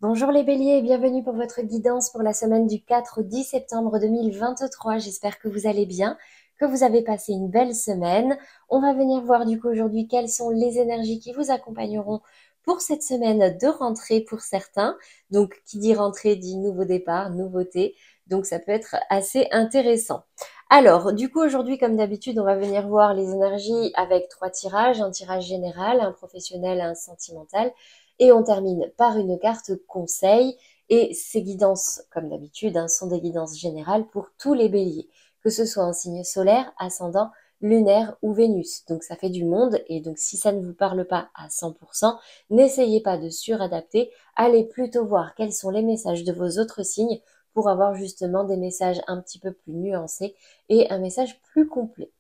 Bonjour les béliers et bienvenue pour votre guidance pour la semaine du 4 au 10 septembre 2023. J'espère que vous allez bien, que vous avez passé une belle semaine. On va venir voir du coup aujourd'hui quelles sont les énergies qui vous accompagneront pour cette semaine de rentrée pour certains. Donc qui dit rentrée dit nouveau départ, nouveauté. Donc ça peut être assez intéressant. Alors du coup aujourd'hui comme d'habitude on va venir voir les énergies avec 3 tirages, un tirage général, un professionnel, un sentimental. Et on termine par une carte conseil. Et ces guidances, comme d'habitude, sont des guidances générales pour tous les béliers, que ce soit un signe solaire, ascendant, lunaire ou Vénus. Donc ça fait du monde et donc si ça ne vous parle pas à 100%, n'essayez pas de suradapter, allez plutôt voir quels sont les messages de vos autres signes pour avoir justement des messages un petit peu plus nuancés et un message plus complet.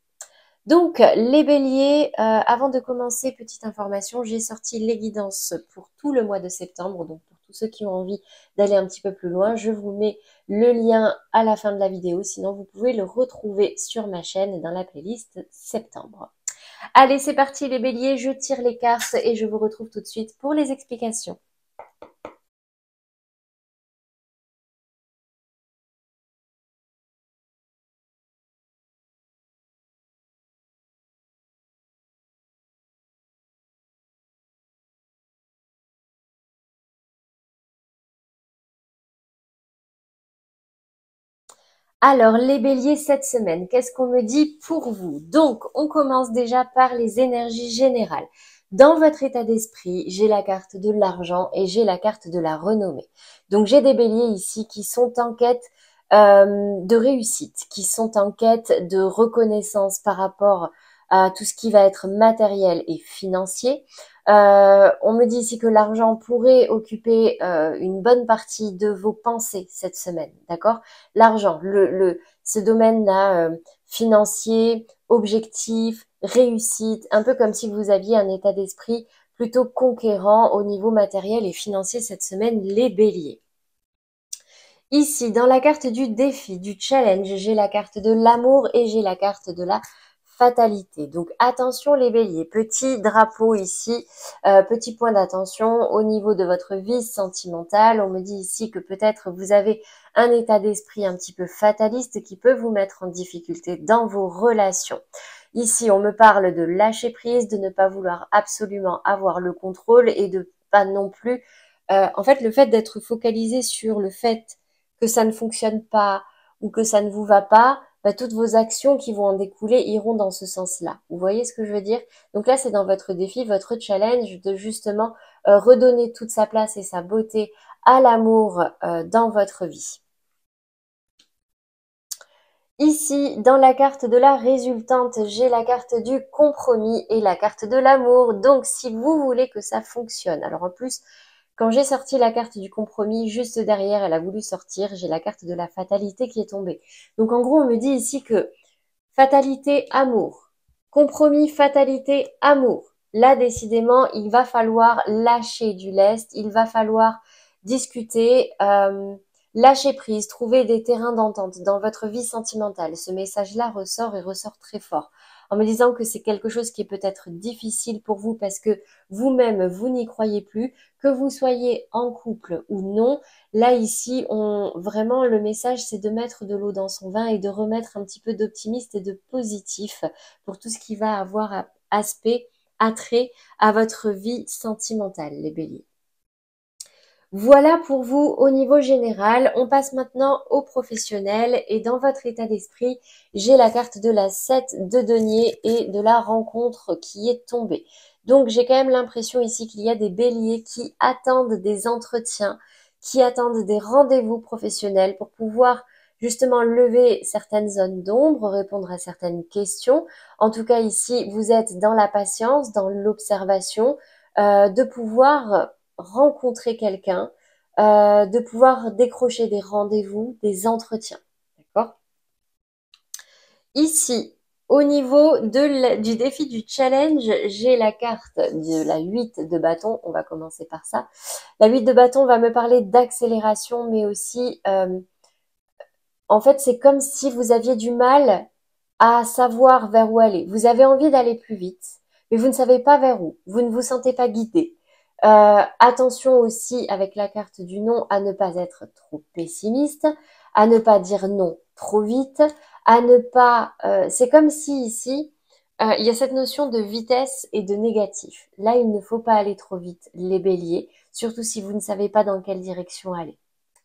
Donc, les béliers, avant de commencer, petite information, j'ai sorti les guidances pour tout le mois de septembre. Donc, pour tous ceux qui ont envie d'aller un petit peu plus loin, je vous mets le lien à la fin de la vidéo. Sinon, vous pouvez le retrouver sur ma chaîne dans la playlist septembre. Allez, c'est parti les béliers, je tire les cartes et je vous retrouve tout de suite pour les explications. Alors, les béliers, cette semaine, qu'est-ce qu'on me dit pour vous? Donc, on commence déjà par les énergies générales. Dans votre état d'esprit, j'ai la carte de l'argent et j'ai la carte de la renommée. Donc, j'ai des béliers ici qui sont en quête de réussite, qui sont en quête de reconnaissance par rapport à tout ce qui va être matériel et financier. On me dit ici que l'argent pourrait occuper une bonne partie de vos pensées cette semaine, d'accord? L'argent, ce domaine-là financier, objectif, réussite, un peu comme si vous aviez un état d'esprit plutôt conquérant au niveau matériel et financier cette semaine, les béliers. Ici, dans la carte du défi, du challenge, j'ai la carte de l'amour et j'ai la carte de la fatalité. Donc attention les béliers, petit drapeau ici, petit point d'attention au niveau de votre vie sentimentale. On me dit ici que peut-être vous avez un état d'esprit un petit peu fataliste qui peut vous mettre en difficulté dans vos relations. Ici, on me parle de lâcher prise, de ne pas vouloir absolument avoir le contrôle et de pas non plus... en fait, le fait d'être focalisé sur le fait que ça ne fonctionne pas ou que ça ne vous va pas, bah, toutes vos actions qui vont en découler iront dans ce sens-là. Vous voyez ce que je veux dire? Donc là, c'est dans votre défi, votre challenge de justement redonner toute sa place et sa beauté à l'amour dans votre vie. Ici, dans la carte de la résultante, j'ai la carte du compromis et la carte de l'amour. Donc, si vous voulez que ça fonctionne, alors en plus, quand j'ai sorti la carte du compromis, juste derrière, elle a voulu sortir, j'ai la carte de la fatalité qui est tombée. Donc en gros, on me dit ici que fatalité, amour. Compromis, fatalité, amour. Là, décidément, il va falloir lâcher du lest, il va falloir discuter, lâcher prise, trouver des terrains d'entente dans votre vie sentimentale. Ce message-là ressort et ressort très fort en me disant que c'est quelque chose qui est peut-être difficile pour vous parce que vous-même, vous n'y croyez plus, que vous soyez en couple ou non. Là, ici, vraiment, le message, c'est de mettre de l'eau dans son vin et de remettre un petit peu d'optimiste et de positif pour tout ce qui va avoir aspect, attrait à votre vie sentimentale, les béliers. Voilà pour vous au niveau général. On passe maintenant au professionnel et dans votre état d'esprit, j'ai la carte de la 7 de denier et de la rencontre qui est tombée. Donc j'ai quand même l'impression ici qu'il y a des béliers qui attendent des entretiens, qui attendent des rendez-vous professionnels pour pouvoir justement lever certaines zones d'ombre, répondre à certaines questions. En tout cas ici, vous êtes dans la patience, dans l'observation, de pouvoir rencontrer quelqu'un, de pouvoir décrocher des rendez-vous, des entretiens. D'accord? Ici, au niveau du défi du challenge, j'ai la carte de la 8 de bâton. On va commencer par ça. La 8 de bâton va me parler d'accélération, mais aussi, en fait, c'est comme si vous aviez du mal à savoir vers où aller. Vous avez envie d'aller plus vite, mais vous ne savez pas vers où. Vous ne vous sentez pas guidé. Attention aussi avec la carte du non à ne pas être trop pessimiste, à ne pas dire non trop vite, à ne pas... c'est comme si ici, il y a cette notion de vitesse et de négatif. Là, il ne faut pas aller trop vite, les béliers, surtout si vous ne savez pas dans quelle direction aller.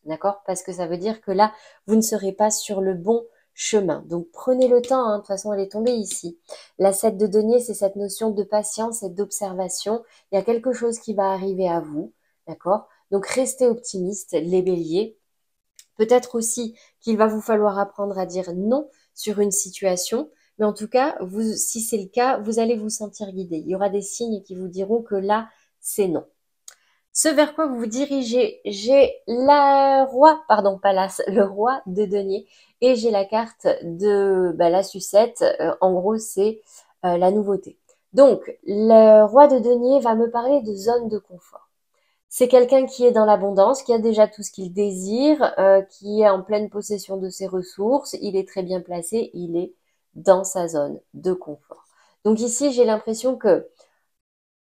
D'accord? Parce que ça veut dire que là, vous ne serez pas sur le bon chemin. Donc prenez le temps, hein, de toute façon elle est tombée ici. La 7 de denier, c'est cette notion de patience et d'observation. Il y a quelque chose qui va arriver à vous, d'accord? Donc restez optimistes, les béliers. Peut-être aussi qu'il va vous falloir apprendre à dire non sur une situation, mais en tout cas, vous, si c'est le cas, vous allez vous sentir guidé. Il y aura des signes qui vous diront que là, c'est non. Ce vers quoi vous vous dirigez, j'ai la roi, pardon, pas l'as, le roi de denier, et j'ai la carte de la sucette. En gros, c'est la nouveauté. Donc, le roi de denier va me parler de zone de confort. C'est quelqu'un qui est dans l'abondance, qui a déjà tout ce qu'il désire, qui est en pleine possession de ses ressources, il est très bien placé, il est dans sa zone de confort. Donc ici, j'ai l'impression que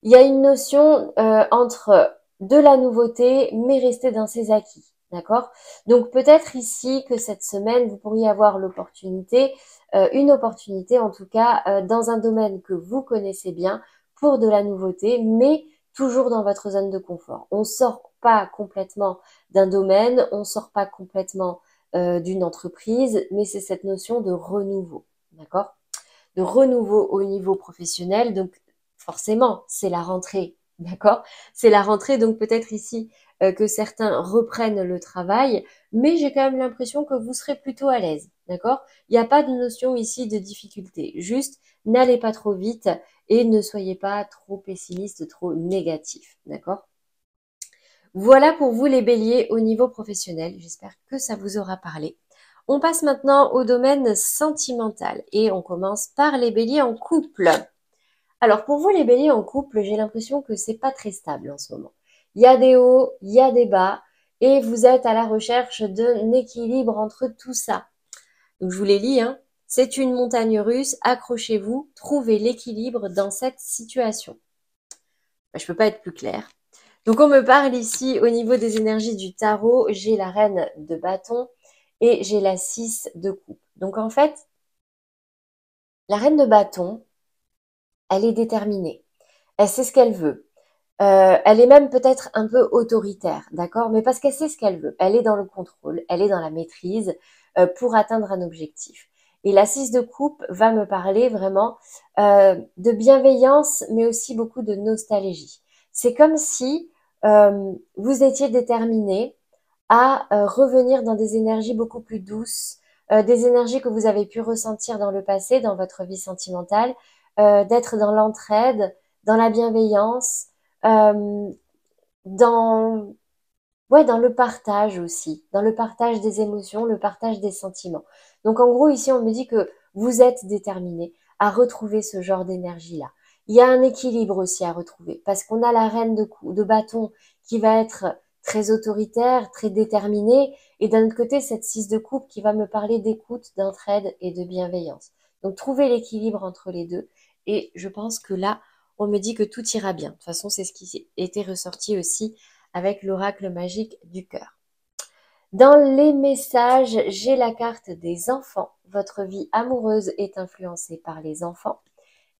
il y a une notion entre de la nouveauté, mais rester dans ses acquis. D'accord? Donc peut-être ici que cette semaine, vous pourriez avoir l'opportunité, une opportunité en tout cas, dans un domaine que vous connaissez bien, pour de la nouveauté, mais toujours dans votre zone de confort. On sort pas complètement d'un domaine, on sort pas complètement d'une entreprise, mais c'est cette notion de renouveau. D'accord? De renouveau au niveau professionnel. Donc forcément, c'est la rentrée, d'accord? C'est la rentrée, donc peut-être ici que certains reprennent le travail, mais j'ai quand même l'impression que vous serez plutôt à l'aise, d'accord? Il n'y a pas de notion ici de difficulté. Juste, n'allez pas trop vite et ne soyez pas trop pessimiste, trop négatif, d'accord? Voilà pour vous les béliers au niveau professionnel. J'espère que ça vous aura parlé. On passe maintenant au domaine sentimental et on commence par les béliers en couple. Alors pour vous les béliers en couple, j'ai l'impression que c'est pas très stable en ce moment. Il y a des hauts, il y a des bas et vous êtes à la recherche d'un équilibre entre tout ça. Donc je vous les lis, hein. C'est une montagne russe, accrochez-vous, trouvez l'équilibre dans cette situation. Je peux pas être plus claire. Donc on me parle ici au niveau des énergies du tarot, j'ai la reine de bâton et j'ai la 6 de coupe. Donc en fait, la reine de bâton, elle est déterminée. Elle sait ce qu'elle veut. Elle est même peut-être un peu autoritaire, d'accord? Mais parce qu'elle sait ce qu'elle veut. Elle est dans le contrôle, elle est dans la maîtrise pour atteindre un objectif. Et la 6 de coupe va me parler vraiment de bienveillance, mais aussi beaucoup de nostalgie. C'est comme si vous étiez déterminé à revenir dans des énergies beaucoup plus douces, des énergies que vous avez pu ressentir dans le passé, dans votre vie sentimentale, d'être dans l'entraide, dans la bienveillance, euh, dans, ouais, dans le partage aussi, dans le partage des émotions, le partage des sentiments. Donc en gros, ici, on me dit que vous êtes déterminé à retrouver ce genre d'énergie-là. Il y a un équilibre aussi à retrouver parce qu'on a la reine de bâton qui va être très autoritaire, très déterminée, et d'un autre côté, cette 6 de coupe qui va me parler d'écoute, d'entraide et de bienveillance. Donc trouver l'équilibre entre les deux, et je pense que là, on me dit que tout ira bien. De toute façon, c'est ce qui était ressorti aussi avec l'oracle magique du cœur. Dans les messages, j'ai la carte des enfants. Votre vie amoureuse est influencée par les enfants.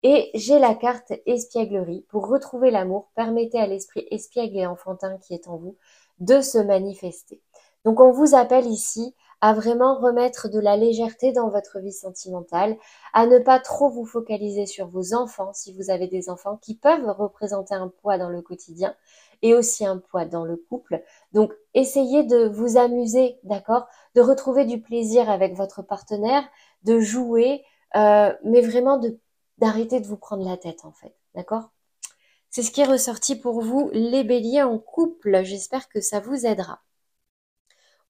Et j'ai la carte espièglerie. Pour retrouver l'amour, permettez à l'esprit espiègle et enfantin qui est en vous de se manifester. Donc on vous appelle ici à vraiment remettre de la légèreté dans votre vie sentimentale, à ne pas trop vous focaliser sur vos enfants si vous avez des enfants qui peuvent représenter un poids dans le quotidien et aussi un poids dans le couple. Donc essayez de vous amuser, d'accord? De retrouver du plaisir avec votre partenaire, de jouer, mais vraiment d'arrêter de vous prendre la tête en fait, d'accord? C'est ce qui est ressorti pour vous, les béliers en couple. J'espère que ça vous aidera.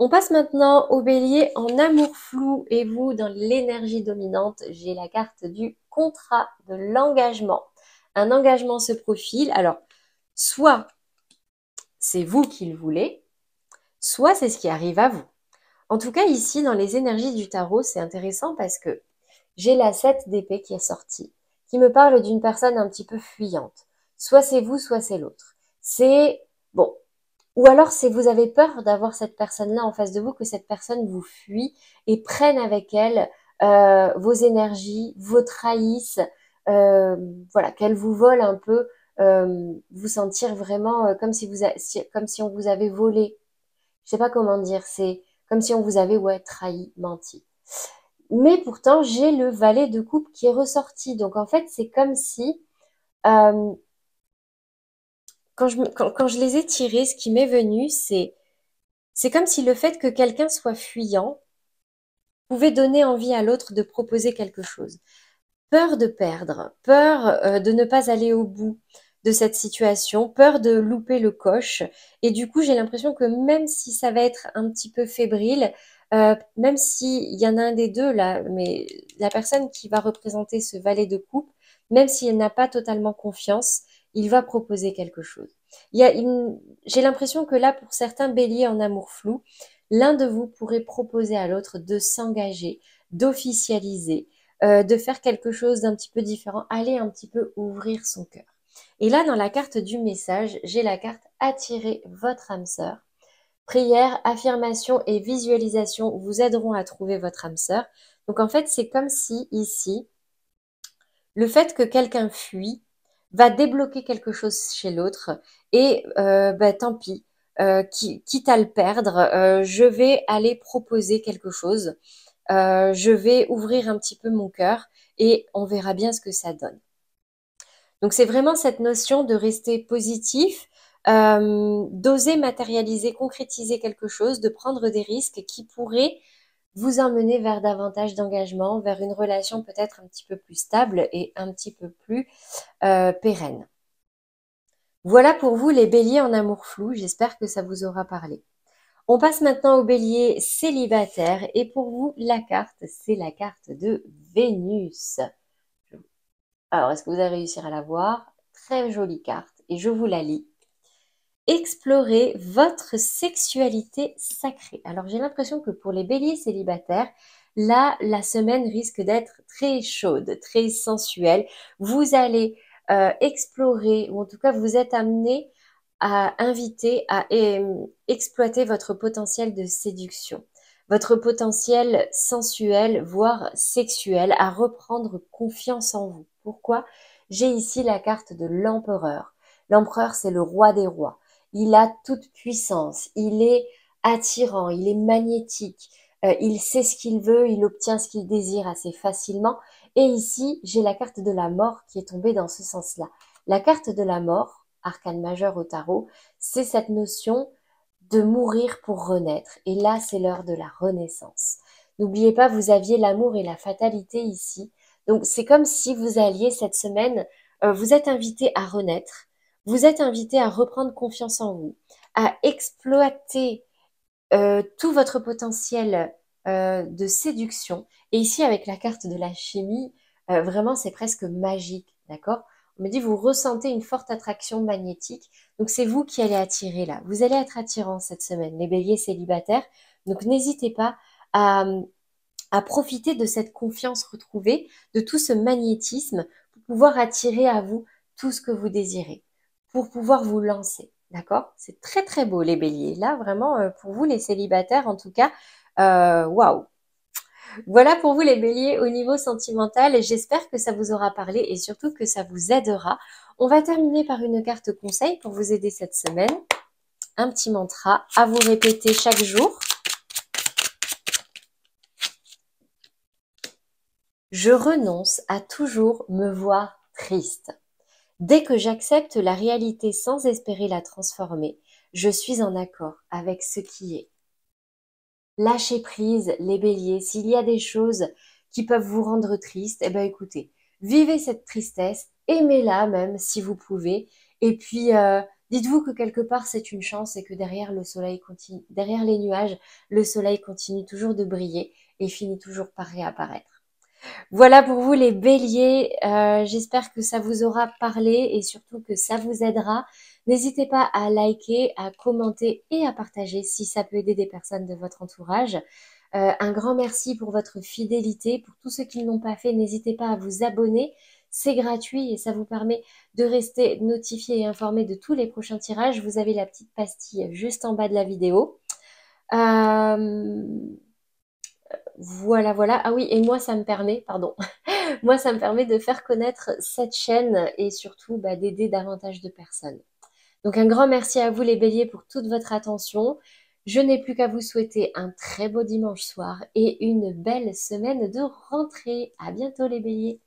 On passe maintenant aux béliers en amour flou et vous, dans l'énergie dominante, j'ai la carte du contrat, de l'engagement. Un engagement se profile. Alors, soit c'est vous qui le voulez, soit c'est ce qui arrive à vous. En tout cas, ici, dans les énergies du tarot, c'est intéressant parce que j'ai la 7 d'épée qui est sortie, qui me parle d'une personne un petit peu fuyante. Soit c'est vous, soit c'est l'autre. C'est, bon, ou alors c'est vous avez peur d'avoir cette personne-là en face de vous, que cette personne vous fuit et prenne avec elle vos énergies, vous trahisse, euh, voilà, qu'elle vous vole un peu, vous sentir vraiment comme si comme si on vous avait volé. Je sais pas comment dire, c'est comme si on vous avait ouais trahi, menti. Mais pourtant j'ai le valet de coupe qui est ressorti. Donc en fait c'est comme si euh, quand je les ai tirés, ce qui m'est venu, c'est comme si le fait que quelqu'un soit fuyant pouvait donner envie à l'autre de proposer quelque chose. Peur de perdre, peur de ne pas aller au bout de cette situation, peur de louper le coche. Et du coup, j'ai l'impression que même si ça va être un petit peu fébrile, même s'il y en a un des deux là, mais la personne qui va représenter ce valet de coupe, même si elle n'a pas totalement confiance, il va proposer quelque chose. J'ai l'impression que là, pour certains béliers en amour flou, l'un de vous pourrait proposer à l'autre de s'engager, d'officialiser, de faire quelque chose d'un petit peu différent, aller un petit peu ouvrir son cœur. Et là, dans la carte du message, j'ai la carte attirer votre âme sœur. Prière, affirmation et visualisation vous aideront à trouver votre âme sœur. Donc en fait, c'est comme si ici, le fait que quelqu'un fuit va débloquer quelque chose chez l'autre et bah, tant pis, quitte à le perdre, je vais aller proposer quelque chose. Je vais ouvrir un petit peu mon cœur et on verra bien ce que ça donne. Donc c'est vraiment cette notion de rester positif, d'oser matérialiser, concrétiser quelque chose, de prendre des risques qui pourraient vous emmener vers davantage d'engagement, vers une relation peut-être un petit peu plus stable et un petit peu plus pérenne. Voilà pour vous les béliers en amour flou, j'espère que ça vous aura parlé. On passe maintenant au bélier célibataire et pour vous, la carte, c'est la carte de Vénus. Alors, est-ce que vous allez réussir à la voir? Très jolie carte et je vous la lis. Explorez votre sexualité sacrée. Alors, j'ai l'impression que pour les béliers célibataires, là, la semaine risque d'être très chaude, très sensuelle. Vous allez explorer, ou en tout cas, vous êtes amené à inviter, à exploiter votre potentiel de séduction, votre potentiel sensuel, voire sexuel, à reprendre confiance en vous. Pourquoi? J'ai ici la carte de l'empereur. L'empereur, c'est le roi des rois. Il a toute puissance, il est attirant, il est magnétique, il sait ce qu'il veut, il obtient ce qu'il désire assez facilement. Et ici, j'ai la carte de la mort qui est tombée dans ce sens-là. La carte de la mort, arcane majeur au tarot, c'est cette notion de mourir pour renaître. Et là, c'est l'heure de la renaissance. N'oubliez pas, vous aviez l'amour et la fatalité ici. Donc, c'est comme si vous alliez cette semaine, vous êtes invité à renaître, vous êtes invité à reprendre confiance en vous, à exploiter tout votre potentiel de séduction. Et ici, avec la carte de la chimie, vraiment, c'est presque magique, d'accord? On me dit, vous ressentez une forte attraction magnétique. Donc, c'est vous qui allez attirer là. Vous allez être attirant cette semaine, les béliers célibataires. Donc, n'hésitez pas à, à profiter de cette confiance retrouvée, de tout ce magnétisme pour pouvoir attirer à vous tout ce que vous désirez, pour pouvoir vous lancer. D'accord? C'est très très beau les béliers. Là, vraiment, pour vous les célibataires, en tout cas, waouh! Voilà pour vous les béliers au niveau sentimental. J'espère que ça vous aura parlé et surtout que ça vous aidera. On va terminer par une carte conseil pour vous aider cette semaine. Un petit mantra à vous répéter chaque jour. Je renonce à toujours me voir triste. Dès que j'accepte la réalité sans espérer la transformer, je suis en accord avec ce qui est. Lâchez prise, les béliers. S'il y a des choses qui peuvent vous rendre triste, eh ben écoutez, vivez cette tristesse, aimez-la même si vous pouvez, et puis dites-vous que quelque part c'est une chance et que derrière le soleil continue, derrière les nuages, le soleil continue toujours de briller et finit toujours par réapparaître. Voilà pour vous les béliers. J'espère que ça vous aura parlé et surtout que ça vous aidera. N'hésitez pas à liker, à commenter et à partager si ça peut aider des personnes de votre entourage. Un grand merci pour votre fidélité. Pour tous ceux qui ne l'ont pas fait, n'hésitez pas à vous abonner. C'est gratuit et ça vous permet de rester notifié et informé de tous les prochains tirages. Vous avez la petite pastille juste en bas de la vidéo. Euh, voilà. Ah oui, et moi, ça me permet, pardon, moi, ça me permet de faire connaître cette chaîne et surtout d'aider davantage de personnes. Donc un grand merci à vous les béliers pour toute votre attention. Je n'ai plus qu'à vous souhaiter un très beau dimanche soir et une belle semaine de rentrée. À bientôt les béliers.